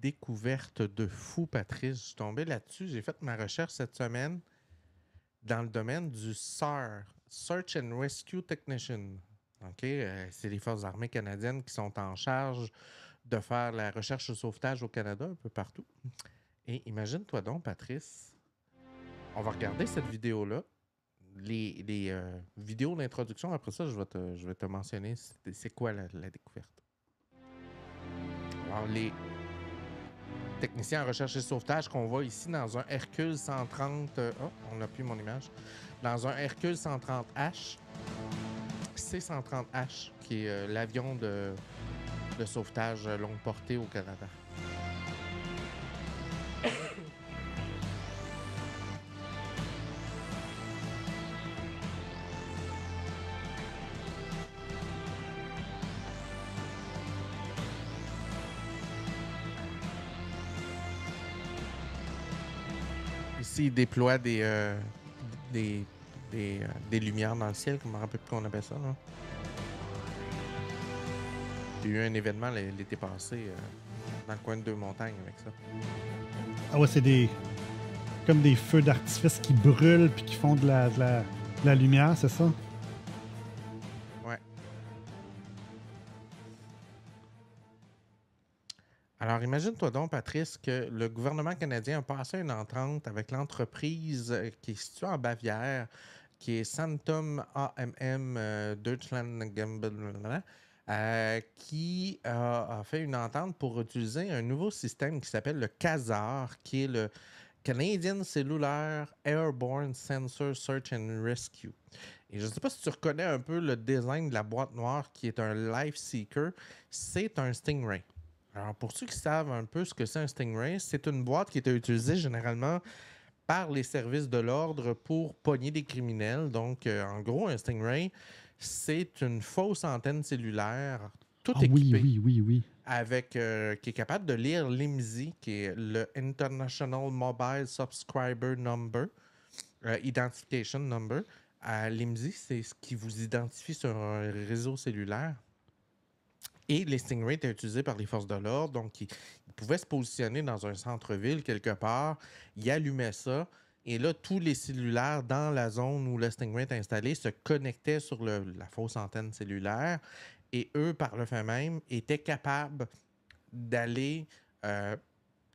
découverte de fou, Patrice. Je suis tombé là-dessus. J'ai fait ma recherche cette semaine dans le domaine du SAR, Search and Rescue Technician. OK? C'est les Forces armées canadiennes qui sont en charge de faire la recherche et sauvetage au Canada, un peu partout. Et imagine-toi donc, Patrice, on va regarder cette vidéo-là. Les vidéos d'introduction, après ça, je vais te mentionner c'est quoi la découverte. Alors, les techniciens en recherche et sauvetage qu'on voit ici dans un Hercule 130... on n'a plus mon image. Dans un Hercule 130H, C-130H, qui est l'avion de sauvetage longue portée au Canada. Ici, il déploie des lumières dans le ciel, je me rappelle plus qu'on appelle ça. Là. Il y a eu un événement l'été passé dans le coin de Deux-Montagnes avec ça. Ah ouais, c'est comme des feux d'artifice qui brûlent puis qui font de la lumière, c'est ça? Ouais. Alors, imagine-toi donc, Patrice, que le gouvernement canadien a passé une entente avec l'entreprise qui est située en Bavière, qui est Santum AMM Deutschland GmbH, qui a fait une entente pour utiliser un nouveau système qui s'appelle le CASAR, qui est le Canadian Cellular Airborne Sensor Search and Rescue. Et je ne sais pas si tu reconnais un peu le design de la boîte noire qui est un Life Seeker. C'est un Stingray. Alors, pour ceux qui savent un peu ce que c'est un Stingray, c'est une boîte qui était utilisée généralement par les services de l'ordre pour pogner des criminels. Donc, en gros, un Stingray, c'est une fausse antenne cellulaire, tout équipée, Oui. avec, qui est capable de lire l'IMSI, qui est le International Mobile Subscriber Number, Identification Number. L'IMSI, c'est ce qui vous identifie sur un réseau cellulaire. Et les Stingrays étaient utilisés par les forces de l'ordre, donc ils pouvaient se positionner dans un centre-ville quelque part, ils allumaient ça, et là, tous les cellulaires dans la zone où le Stingray est installé se connectaient sur la fausse antenne cellulaire, et eux, par le fait même, étaient capables d'aller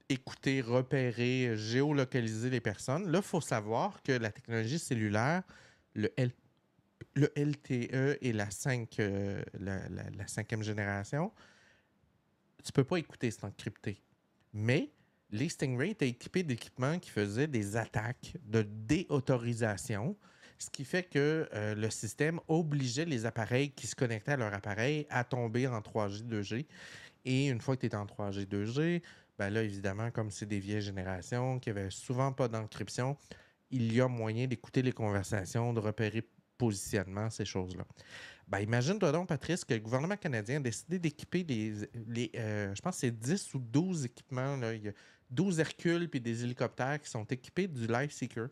écouter, repérer, géolocaliser les personnes. Là, il faut savoir que la technologie cellulaire, le LTE et la 5e génération, tu peux pas écouter, c'est encrypté. Mais les Stingray étaient équipés d'équipements qui faisaient des attaques de déautorisation, ce qui fait que le système obligeait les appareils qui se connectaient à leur appareil à tomber en 3G, 2G. Et une fois que tu es en 3G, 2G, ben là, évidemment, comme c'est des vieilles générations qui n'avaient souvent pas d'encryption, il y a moyen d'écouter les conversations, de repérer positionnement, ces choses-là. Ben, imagine-toi donc, Patrice, que le gouvernement canadien a décidé d'équiper je pense que c'est 10 ou 12 équipements. Là. Il y a 12 Hercules et des hélicoptères qui sont équipés du Life Seeker,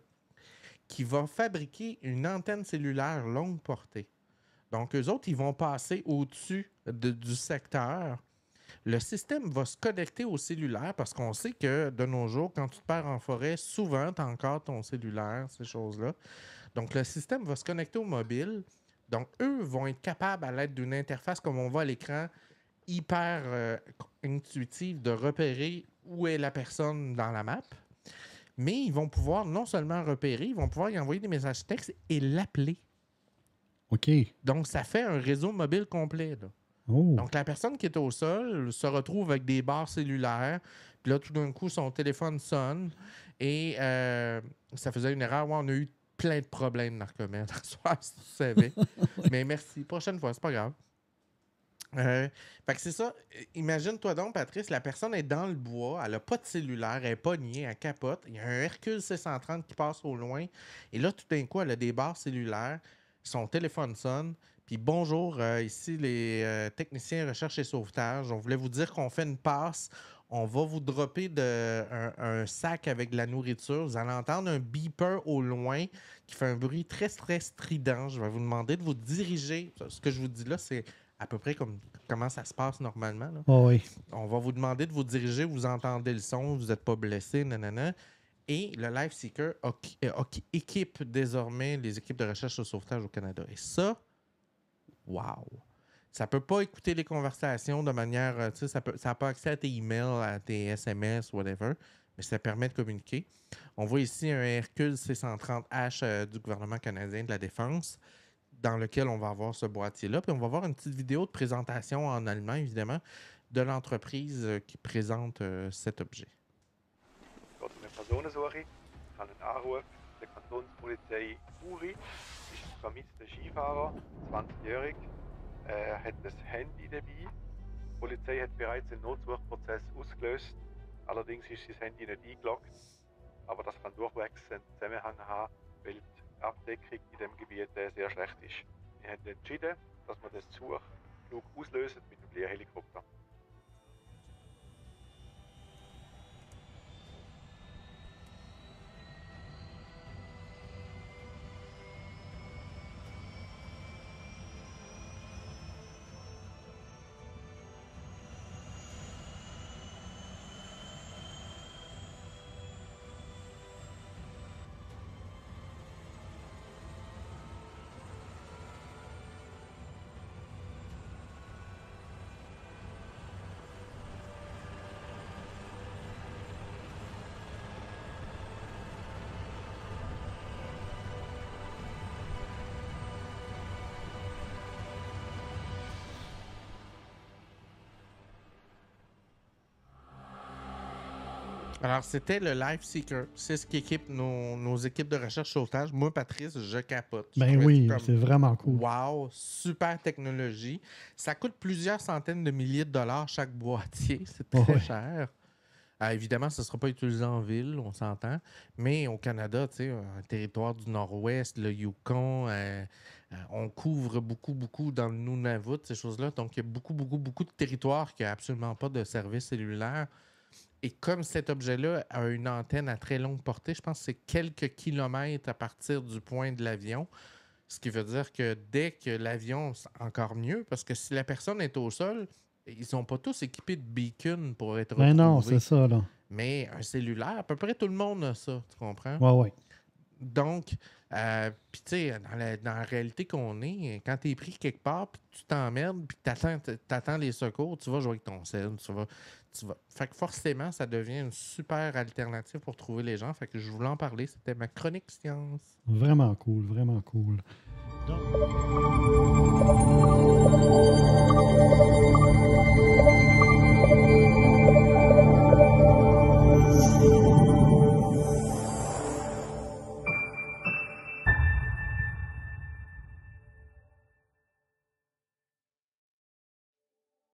qui va fabriquer une antenne cellulaire longue portée. Donc, eux autres, ils vont passer au-dessus du secteur. Le système va se connecter au cellulaire parce qu'on sait que de nos jours, quand tu te perds en forêt, souvent, tu as encore ton cellulaire, ces choses-là. Donc, le système va se connecter au mobile. Donc, eux vont être capables, à l'aide d'une interface comme on voit à l'écran, hyper intuitive, de repérer où est la personne dans la map. Mais ils vont pouvoir non seulement repérer, ils vont pouvoir y envoyer des messages textes et l'appeler. OK. Donc, ça fait un réseau mobile complet, là. Oh. Donc, la personne qui est au sol se retrouve avec des barres cellulaires. Puis là, tout d'un coup, son téléphone sonne. Et ça faisait une erreur. Ouais, on a eu plein de problèmes, Narcomed. Si tu savais. Mais merci. Prochaine fois, c'est pas grave. Fait que c'est ça. Imagine-toi donc, Patrice, la personne est dans le bois. Elle n'a pas de cellulaire. Elle est pognée. Elle capote. Il y a un Hercule C-130 qui passe au loin. Et là, tout d'un coup, elle a des barres cellulaires. Son téléphone sonne. Puis bonjour, ici les techniciens recherche et sauvetage. On voulait vous dire qu'on fait une passe. On va vous dropper un sac avec de la nourriture. Vous allez entendre un beeper au loin qui fait un bruit très, très strident. Je vais vous demander de vous diriger. Ce que je vous dis là, c'est à peu près comme comment ça se passe normalement. Là. Oh, oui. On va vous demander de vous diriger, vous entendez le son, vous n'êtes pas blessé, nanana. Et le Life Seeker équipe désormais les équipes de recherche et sauvetage au Canada. Et ça, wow! Ça peut pas écouter les conversations de manière... tu sais, ça n'a pas accès à tes emails, à tes SMS, whatever, mais ça permet de communiquer. On voit ici un Hercule C-130H du gouvernement canadien de la Défense dans lequel on va avoir ce boîtier-là. Puis on va voir une petite vidéo de présentation en allemand, évidemment, de l'entreprise qui présente cet objet. Geht um eine Personensuche. Ich habe einen Anruf der Kantonspolizei Uri. Ist ein vermisster Skifahrer, 20-jährig. Er hat das Handy dabei. Die Polizei hat bereits einen Notsuchprozess ausgelöst. Allerdings ist sein Handy nicht eingeloggt. Aber das kann durchwegs einen Zusammenhang haben, weil die Abdeckung in diesem Gebiet sehr schlecht ist. Wir haben entschieden, dass wir das Suchflug auslösen mit dem Leerhelikopter. Alors, c'était le Life Seeker. C'est ce qui équipe nos équipes de recherche sauvetage. Moi, Patrice, je capote. Ben oui, c'est vraiment cool. Wow, super technologie. Ça coûte plusieurs centaines de milliers de dollars chaque boîtier. C'est très cher. Évidemment, ce ne sera pas utilisé en ville, on s'entend. Mais au Canada, tu sais, un territoire du Nord-Ouest, le Yukon, on couvre beaucoup dans le Nunavut, ces choses-là. Donc, il y a beaucoup de territoires qui n'ont absolument pas de service cellulaire. Et comme cet objet-là a une antenne à très longue portée, je pense que c'est quelques kilomètres à partir du point de l'avion. Ce qui veut dire que dès que l'avion, c'est encore mieux, parce que si la personne est au sol, ils ne sont pas tous équipés de beacon pour être retrouvés. Ben non, c'est ça, là. Mais un cellulaire, à peu près tout le monde a ça, tu comprends? Ouais. Donc, puis tu sais, dans la réalité qu'on est, quand tu es pris quelque part, puis tu t'emmerdes, puis t'attends les secours, tu vas jouer avec ton cell, tu vas. Fait que forcément, ça devient une super alternative pour trouver les gens. Fait que je voulais en parler. C'était ma chronique science. Vraiment cool, vraiment cool. Donc...